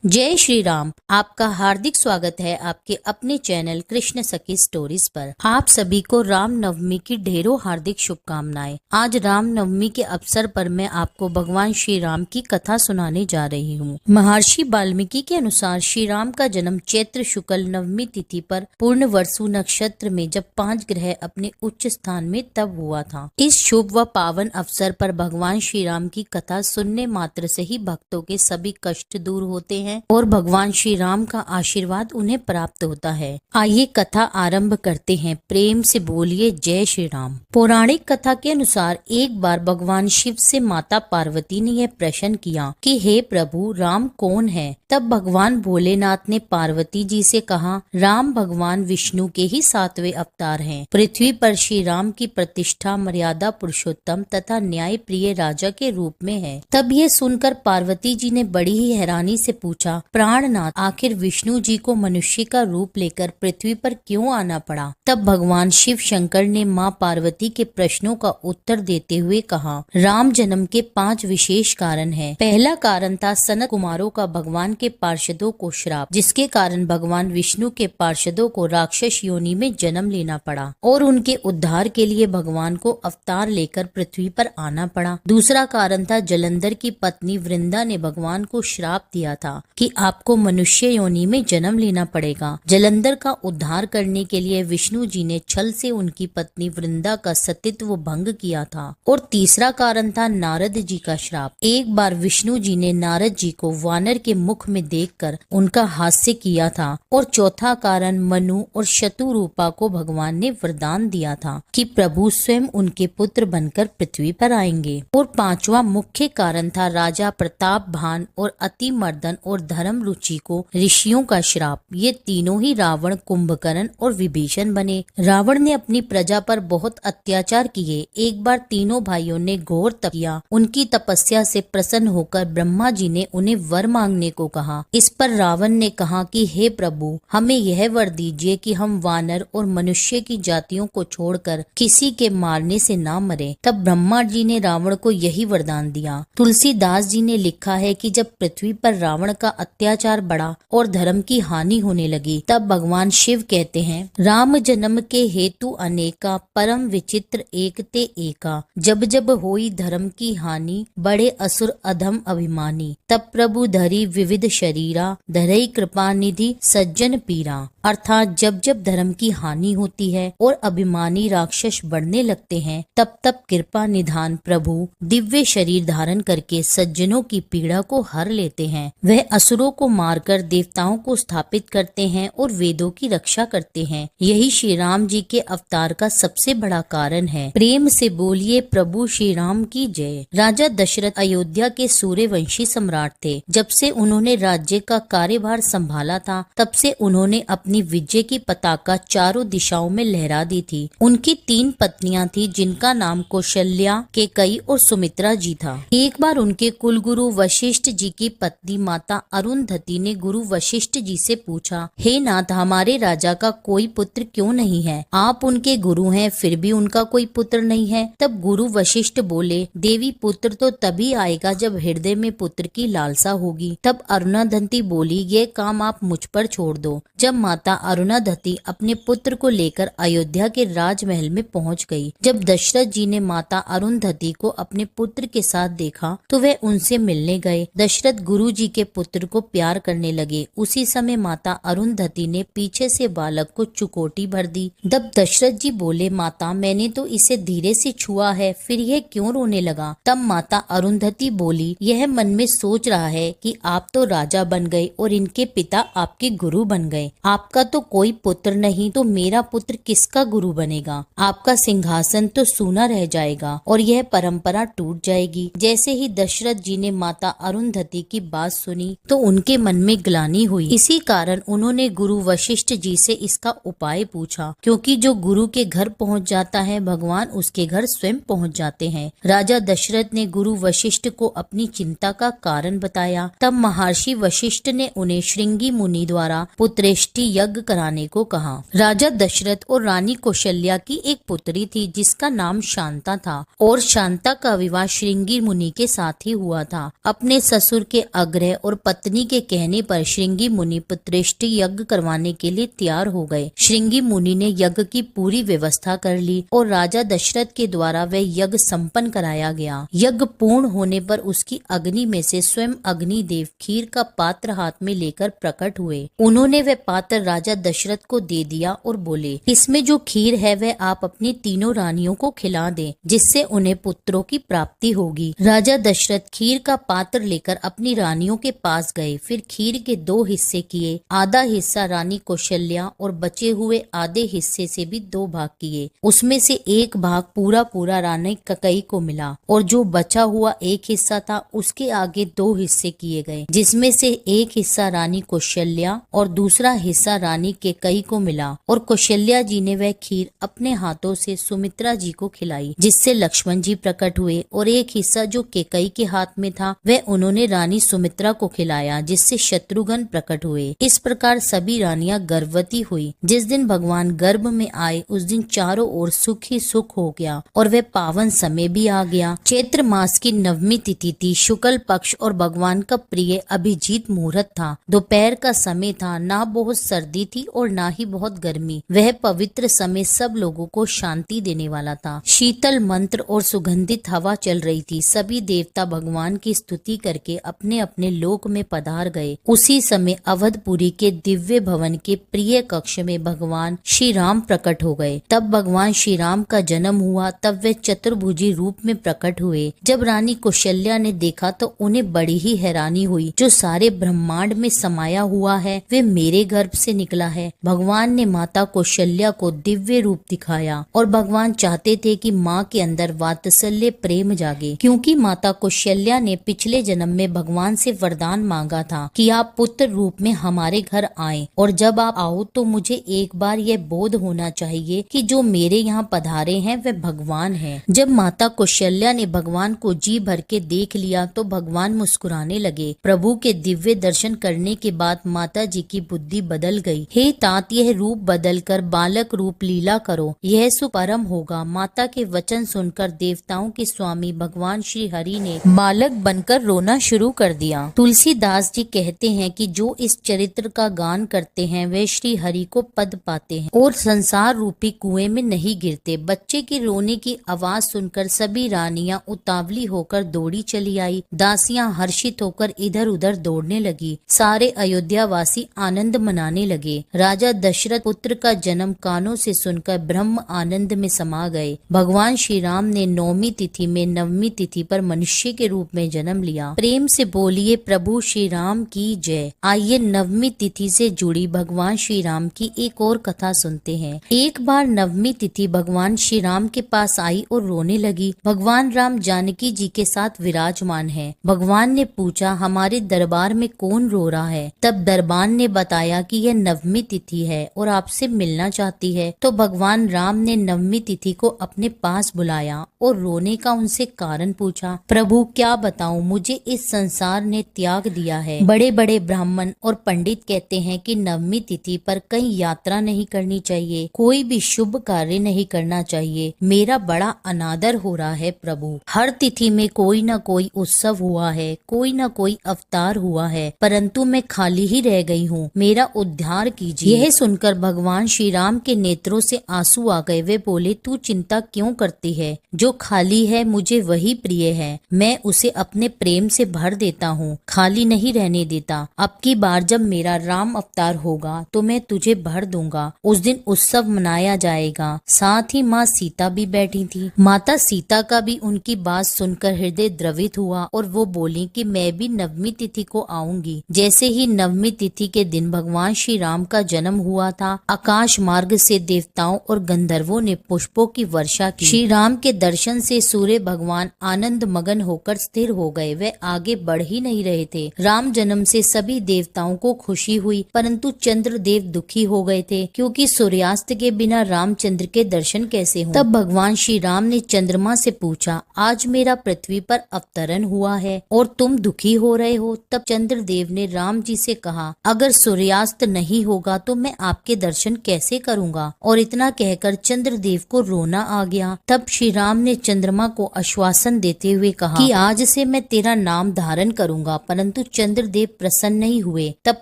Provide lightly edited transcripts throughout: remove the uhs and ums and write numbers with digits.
जय श्री राम। आपका हार्दिक स्वागत है आपके अपने चैनल कृष्ण सखी स्टोरीज पर। आप सभी को राम नवमी की ढेरों हार्दिक शुभकामनाएं। आज राम नवमी के अवसर पर मैं आपको भगवान श्री राम की कथा सुनाने जा रही हूँ। महर्षि वाल्मीकि के अनुसार श्री राम का जन्म चैत्र शुक्ल नवमी तिथि पर पूर्ण वर्षु नक्षत्र में जब 5 ग्रह अपने उच्च स्थान में तब हुआ था। इस शुभ व पावन अवसर पर भगवान श्री राम की कथा सुनने मात्र से ही भक्तों के सभी कष्ट दूर होते हैं और भगवान श्री राम का आशीर्वाद उन्हें प्राप्त होता है। आइए कथा आरंभ करते हैं। प्रेम से बोलिए जय श्री राम। पौराणिक कथा के अनुसार एक बार भगवान शिव से माता पार्वती ने यह प्रश्न किया कि हे प्रभु, राम कौन है? तब भगवान भोलेनाथ ने पार्वती जी से कहा, राम भगवान विष्णु के ही 7वें अवतार हैं। पृथ्वी पर श्री राम की प्रतिष्ठा मर्यादा पुरुषोत्तम तथा न्याय प्रिय राजा के रूप में है। तब ये सुनकर पार्वती जी ने बड़ी ही हैरानी से पूछा, प्राणनाथ, आखिर विष्णु जी को मनुष्य का रूप लेकर पृथ्वी पर क्यों आना पड़ा? तब भगवान शिव शंकर ने माँ पार्वती के प्रश्नों का उत्तर देते हुए कहा, राम जन्म के 5 विशेष कारण हैं। पहला कारण था सनत कुमारों का भगवान के पार्षदों को श्राप, जिसके कारण भगवान विष्णु के पार्षदों को राक्षस योनि में जन्म लेना पड़ा और उनके उद्धार के लिए भगवान को अवतार लेकर पृथ्वी पर आना पड़ा। दूसरा कारण था जलंधर की पत्नी वृंदा ने भगवान को श्राप दिया था कि आपको मनुष्य योनि में जन्म लेना पड़ेगा। जलंधर का उद्धार करने के लिए विष्णु जी ने छल से उनकी पत्नी वृंदा का सतीत्व भंग किया था। और तीसरा कारण था नारद जी का श्राप। एक बार विष्णु जी ने नारद जी को वानर के मुख में देखकर उनका हास्य किया था। और चौथा कारण मनु और शतुरूपा को भगवान ने वरदान दिया था कि प्रभु स्वयं उनके पुत्र बनकर पृथ्वी पर आएंगे। और पांचवा मुख्य कारण था राजा प्रताप भान और अति मर्दन और धर्म रुचि को ऋषियों का श्राप। ये तीनों ही रावण, कुंभकर्ण और विभीषण बने। रावण ने अपनी प्रजा पर बहुत अत्याचार किए। एक बार तीनों भाइयों ने घोर तप किया। उनकी तपस्या से प्रसन्न होकर ब्रह्मा जी ने उन्हें वर मांगने को कहा। इस पर रावण ने कहा कि हे प्रभु, हमें यह वर दीजिए कि हम वानर और मनुष्य की जातियों को छोड़कर किसी के मारने से ना मरे। तब ब्रह्मा जी ने रावण को यही वरदान दिया। तुलसीदास जी ने लिखा है कि जब पृथ्वी पर रावण का अत्याचार बढ़ा और धर्म की हानि होने लगी, तब भगवान शिव कहते हैं, राम जन्म के हेतु अनेका, परम विचित्र एक ते एका। जब जब होई धर्म की हानि, बड़े असुर अधम अभिमानी। तब प्रभु धरी विविध शरीरा, धरई कृपा निधि सज्जन पीरा। अर्थात जब जब धर्म की हानि होती है और अभिमानी राक्षस बढ़ने लगते हैं, तब तब कृपा निधान प्रभु दिव्य शरीर धारण करके सज्जनों की पीड़ा को हर लेते हैं। वह असुरों को मारकर देवताओं को स्थापित करते हैं और वेदों की रक्षा करते हैं। यही श्री राम जी के अवतार का सबसे बड़ा कारण है। प्रेम से बोलिए प्रभु श्री राम की जय। राजा दशरथ अयोध्या के सूर्यवंशी सम्राट थे। जब से उन्होंने राज्य का कार्यभार संभाला था, तब से उन्होंने अपनी विजय की पताका चारों दिशाओं में लहरा दी थी। उनकी 3 पत्नियां थी, जिनका नाम कौशल्या, केकई और सुमित्रा जी था। एक बार उनके कुलगुरु वशिष्ठ जी की पत्नी माता अरुंधति ने गुरु वशिष्ठ जी से पूछा, हे नाथ, हमारे राजा का कोई पुत्र क्यों नहीं है? आप उनके गुरु हैं, फिर भी उनका कोई पुत्र नहीं है। तब गुरु वशिष्ठ बोले, देवी, पुत्र तो तभी आएगा जब हृदय में पुत्र की लालसा होगी। तब अरुंधति बोली, ये काम आप मुझ पर छोड़ दो। जब माता अरुंधति अपने पुत्र को लेकर अयोध्या के राजमहल में पहुंच गई। जब दशरथ जी ने माता अरुंधति को अपने पुत्र के साथ देखा, तो वह उनसे मिलने गए। दशरथ गुरु जी के पुत्र को प्यार करने लगे। उसी समय माता अरुंधति ने पीछे से बालक को चुकोटी भर दी। तब दशरथ जी बोले, माता, मैंने तो इसे धीरे से छुआ है, फिर यह क्यों रोने लगा? तब माता अरुंधति बोली, यह मन में सोच रहा है कि आप तो राजा बन गए और इनके पिता आपके गुरु बन गए। आपका तो कोई पुत्र नहीं, तो मेरा पुत्र किसका गुरु बनेगा? आपका सिंहासन तो सूना रह जाएगा और यह परंपरा टूट जाएगी। जैसे ही दशरथ जी ने माता अरुंधति की बात सुनी, तो उनके मन में ग्लानि हुई। इसी कारण उन्होंने गुरु वशिष्ठ जी से इसका उपाय पूछा, क्योंकि जो गुरु के घर पहुंच जाता है, भगवान उसके घर स्वयं पहुंच जाते हैं। राजा दशरथ ने गुरु वशिष्ठ को अपनी चिंता का कारण बताया। तब महर्षि वशिष्ठ ने उन्हें श्रृंगी मुनि द्वारा पुत्रेष्टि यज्ञ कराने को कहा। राजा दशरथ और रानी कौशल्या की एक पुत्री थी, जिसका नाम शांता था, और शांता का विवाह श्रृंगी मुनि के साथ ही हुआ था। अपने ससुर के आग्रह और पत्नी के कहने पर श्रृंगी मुनि पुत्रेष्टि यज्ञ करवाने के लिए तैयार हो गए। श्रृंगी मुनि ने यज्ञ की पूरी व्यवस्था कर ली और राजा दशरथ के द्वारा वह यज्ञ संपन्न कराया गया। यज्ञ पूर्ण होने पर उसकी अग्नि में से स्वयं अग्निदेव खीर का पात्र हाथ में लेकर प्रकट हुए। उन्होंने वह पात्र राजा दशरथ को दे दिया और बोले, इसमें जो खीर है वह आप अपनी तीनों रानियों को खिला दें, जिससे उन्हें पुत्रों की प्राप्ति होगी। राजा दशरथ खीर का पात्र लेकर अपनी रानियों के पास गए। फिर खीर के 2 हिस्से किए, आधा हिस्सा रानी कौशल्या और बचे हुए आधे हिस्से से भी 2 भाग किए। उसमें से एक भाग पूरा रानी कैकेयी को मिला और जो बचा हुआ एक हिस्सा था उसके आगे 2 हिस्से किए गए, जिसमें से एक हिस्सा रानी कौशल्या और दूसरा हिस्सा रानी कैकेयी को मिला। और कौशल्या जी ने वह खीर अपने हाथों से सुमित्रा जी को खिलाई, जिससे लक्ष्मण जी प्रकट हुए। और एक हिस्सा जो कैकेयी के हाथ में था वह उन्होंने रानी सुमित्रा को खिलाया, जिससे शत्रुघ्न प्रकट हुए। इस प्रकार सभी रानियां गर्भवती हुई। जिस दिन भगवान गर्भ में आए उस दिन चारों ओर सुख ही सुख हो गया और वह पावन समय भी आ गया। चैत्र मास की 9वीं तिथि थी, शुक्ल पक्ष और भगवान का प्रिय अभिजीत मुहूर्त था। दोपहर का समय था, ना बहुत सर्दी थी और ना ही बहुत गर्मी। वह पवित्र समय सब लोगों को शांति देने वाला था। शीतल मंत्र और सुगंधित हवा चल रही थी। सभी देवता भगवान की स्तुति करके अपने अपने लोक में पधार गए। उसी समय अवधपुरी के दिव्य भवन के प्रिय कक्ष में भगवान श्री राम प्रकट हो गए। तब भगवान श्री राम का जन्म हुआ। तब वे चतुर्भुजी रूप में प्रकट हुए। जब रानी कौशल्या ने देखा तो उन्हें बड़ी ही हैरानी हुई। जो सारे ब्रह्मांड में समाया हुआ है वे मेरे गर्भ से निकला है। भगवान ने माता कौशल्या को दिव्य रूप दिखाया और भगवान चाहते थे कि माँ के अंदर वात्सल्य प्रेम जागे, क्योंकि माता कौशल्या ने पिछले जन्म में भगवान से वरदान मांगा था कि आप पुत्र रूप में हमारे घर आए और जब आप आओ तो मुझे एक बार यह बोध होना चाहिए कि जो मेरे यहाँ पधारे हैं वे भगवान हैं। जब माता कौशल्या ने भगवान को जी भर के देख लिया तो भगवान मुस्कुराने लगे। प्रभु के दिव्य दर्शन करने के बाद माता जी की बुद्धि बदल गई। हे तात, यह रूप बदल कर बालक रूप लीला करो, यह सुपरम होगा। माता के वचन सुनकर देवताओं के स्वामी भगवान श्री हरि ने बालक बनकर रोना शुरू कर दिया। तुलसीदास जी कहते हैं कि जो इस चरित्र का गान करते हैं वे श्री हरि को पद पाते हैं और संसार रूपी कुएं में नहीं गिरते। बच्चे के रोने की आवाज सुनकर सभी रानियां उतावली होकर दौड़ी चली आई। दासियां हर्षित होकर इधर उधर दौड़ने लगी। सारे अयोध्या वासी आनंद मनाने लगे। राजा दशरथ पुत्र का जन्म कानों से सुनकर ब्रह्म आनंद में समा गए। भगवान श्री राम ने 9वीं तिथि में 9वीं तिथि पर मनुष्य के रूप में जन्म लिया। प्रेम से बोलिए प्रभु श्री राम की जय। आइए 9वीं तिथि से जुड़ी भगवान श्री राम की एक और कथा सुनते हैं। एक बार 9वीं तिथि भगवान श्री राम के पास आई और रोने लगी। भगवान राम जानकी जी के साथ विराजमान है। भगवान ने पूछा, हमारे दरबार में कौन रो रहा है? तब दरबान ने बताया कि यह 9वीं तिथि है और आपसे मिलना चाहती है। तो भगवान राम ने 9वीं तिथि को अपने पास बुलाया और रोने का उनसे कारण पूछा। प्रभु क्या बताऊं, मुझे इस संसार ने त्याग दिया है। बड़े बड़े ब्राह्मण और पंडित कहते हैं कि 9वीं तिथि पर कहीं यात्रा नहीं करनी चाहिए, कोई भी शुभ कार्य नहीं करना चाहिए। मेरा बड़ा अनादर हो रहा है प्रभु। हर तिथि में कोई न कोई उत्सव हुआ है, कोई न कोई अवतार हुआ है, परंतु मैं खाली ही रह गई हूँ। मेरा उद्धार कीजिए। यह सुनकर भगवान श्री राम के नेत्रों से आंसू आ गए। वे बोले, तू चिंता क्यों करती है? जो खाली है मुझे वही प्रिय है। मैं उसे अपने प्रेम से भर देता हूँ, खाली नहीं रहने देता। अब की बार जब मेरा राम अवतार होगा तो मैं तुझे भर दूंगा। उस दिन उत्सव मनाया जाएगा। साथ ही माँ सीता भी बैठी थी। माता सीता का भी उनकी बात सुनकर हृदय द्रवित हुआ और वो बोली कि मैं भी 9वीं तिथि को आऊंगी। जैसे ही 9वीं तिथि के दिन भगवान श्री राम का जन्म हुआ था, आकाश मार्ग से देवताओं और गंधर्वों ने पुष्पों की वर्षा की। श्री राम के दर्शन से सूर्य भगवान आनंद मगन होकर स्थिर हो गए। वे आगे बढ़ ही नहीं रहे थे। राम जन्म से सभी देवताओं को खुशी हुई, परंतु चंद्रदेव दुखी हो गए थे, क्योंकि सूर्यास्त के बिना रामचंद्र के दर्शन कैसे हों। तब भगवान श्री राम ने चंद्रमा से पूछा, आज मेरा पृथ्वी पर अवतरण हुआ है और तुम दुखी हो रहे हो। तब चंद्रदेव ने राम जी से कहा, अगर सूर्यास्त नहीं होगा तो मैं आपके दर्शन कैसे करूंगा? और इतना कहकर चंद्रदेव को रोना आ गया। तब श्री राम ने चंद्रमा को आश्वासन देते हुए कहा कि आज से मैं तेरा नाम धारण करूंगा, परंतु चंद्रदेव प्रसन्न नहीं हुए। तब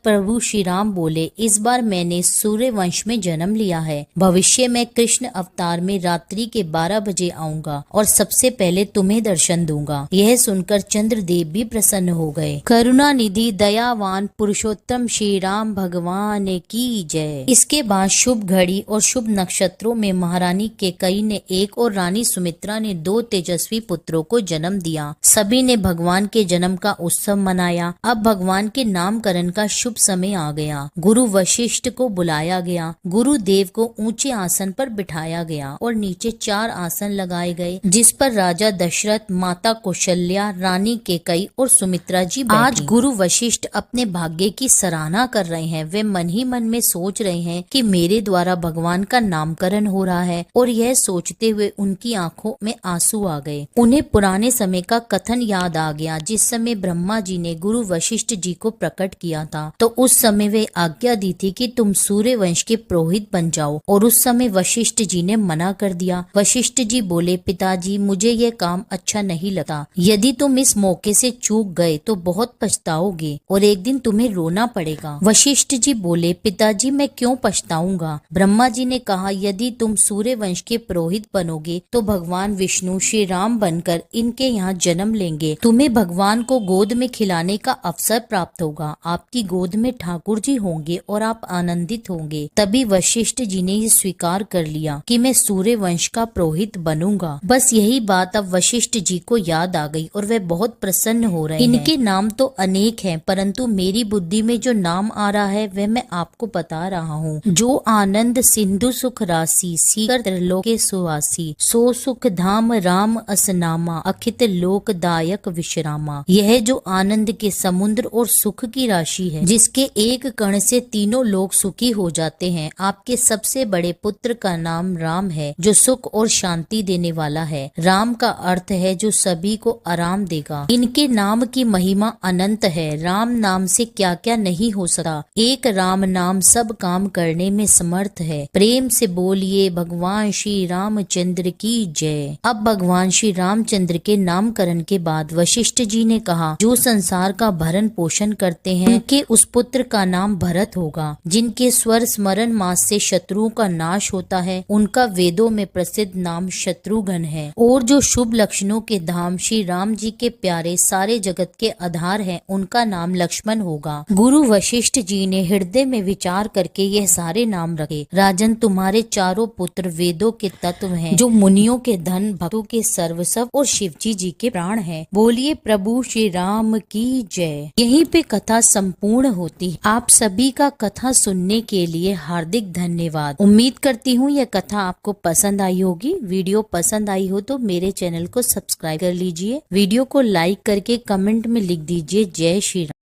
प्रभु श्री राम बोले, इस बार मैंने सूर्य वंश में जन्म लिया है। भविष्य में कृष्ण अवतार में रात्रि के 12 बजे आऊंगा और सबसे पहले तुम्हें दर्शन दूंगा। यह सुनकर चंद्रदेव भी प्रसन्न हो गए। करुणा निधि दयावान पुरुषोत्तम श्री राम भगवान की जय। इसके बाद शुभ घड़ी और शुभ नक्षत्रों में महारानी कैकेयी ने एक और रानी सुमित्रा ने 2 तेजस्वी पुत्रों को जन्म दिया। सभी ने भगवान के जन्म का उत्सव मनाया। अब भगवान के नामकरण का शुभ समय आ गया। गुरु वशिष्ठ को बुलाया गया। गुरुदेव को ऊंचे आसन पर बिठाया गया और नीचे 4 आसन लगाए गए, जिस पर राजा दशरथ, माता कौशल्या, रानी कैकेयी और सुमित्रा जी बैठी। आज गुरु वशिष्ठ अपने भाग्य की सराहना कर रहे हैं। वे मन ही मन में सोच रहे हैं कि मेरे द्वारा भगवान का नामकरण हो रहा है, और यह सोचते हुए उनकी आंखों में आंसू आ गए। उन्हें पुराने समय का कथन याद आ गया, जिस समय ब्रह्मा जी ने गुरु वशिष्ठ जी को प्रकट किया था। तो उस समय वे आज्ञा दी थी कि तुम सूर्य वंश के पुरोहित बन जाओ, और उस समय वशिष्ठ जी ने मना कर दिया। वशिष्ठ जी बोले, पिताजी मुझे यह काम अच्छा नहीं लगता। यदि तुम इस मौके से चूक गए तो बहुत पछताओगे और एक दिन तुम्हें रोना पड़ेगा। वशिष्ठ जी बोले, पिताजी मैं क्यों पछताऊंगा। ब्रह्मा जी ने कहा, यदि तुम सूर्य वंश के पुरोहित बनोगे तो भगवान विष्णु श्री राम बनकर इनके यहाँ जन्म लेंगे। तुम्हें भगवान को गोद में खिलाने का अवसर प्राप्त होगा। आपकी गोद में ठाकुर जी होंगे और आप आनंदित होंगे। तभी वशिष्ठ जी ने ये स्वीकार कर लिया कि मैं सूर्य वंश का पुरोहित बनूंगा। बस यही बात अब वशिष्ठ जी को याद आ गई और वे बहुत प्रसन्न हो रहे हैं। इनके नाम तो अनेक हैं, परंतु मेरी बुद्धि में जो नाम आ रहा है वह मैं आपको बता रहा हूँ। जो आनंद सिंधु सुख राशि, सीकर त्रिलोके सुवासी, सो सुख धाम राम असनामा, अखित लोकदायक विश्रामा। यह जो आनंद के समुद्र और सुख की राशि है, जिसके एक कण से तीनों लोग सुखी हो जाते हैं। आपके सबसे बड़े पुत्र का नाम राम है, जो सुख और शांति देने वाला है। राम का अर्थ है जो सभी को आराम देगा। इनके नाम की महिमा अनंत है। राम नाम से क्या क्या नहीं हो सकता। एक राम नाम सब काम करने में समर्थ है। प्रेम से बोलिए भगवान श्री रामचंद्र की जय। अब भगवान श्री रामचंद्र के नामकरण के बाद वशिष्ठ जी ने कहा, जो संसार का भरण पोषण करते हैं उनके उस पुत्र का नाम भरत होगा। जिनके स्वर स्मरण मास से शत्रुओं का नाश होता है, उनका वेदों में प्रसिद्ध नाम शत्रुघ्न है। और जो शुभ लक्षणों के धाम श्री राम जी के प्यारे सारे जगत के आधार हैं, उनका नाम लक्ष्मण होगा। गुरु वशिष्ठ जी ने हृदय में विचार करके यह सारे नाम रखे। राजन, तुम्हारे चारों पुत्र वेदों के तत्व हैं, जो मुनियों के धन, भक्तों के सर्वस्व और शिवजी जी के प्राण हैं। बोलिए प्रभु श्री राम की जय। यहीं पे कथा संपूर्ण होती है। आप सभी का कथा सुनने के लिए हार्दिक धन्यवाद। उम्मीद करती हूँ यह कथा आपको पसंद आई होगी। वीडियो पसंद आई हो तो मेरे चैनल को सब्सक्राइब कर लीजिए। वीडियो को लाइक करके कमेंट में लिख दीजिए जय श्री राम।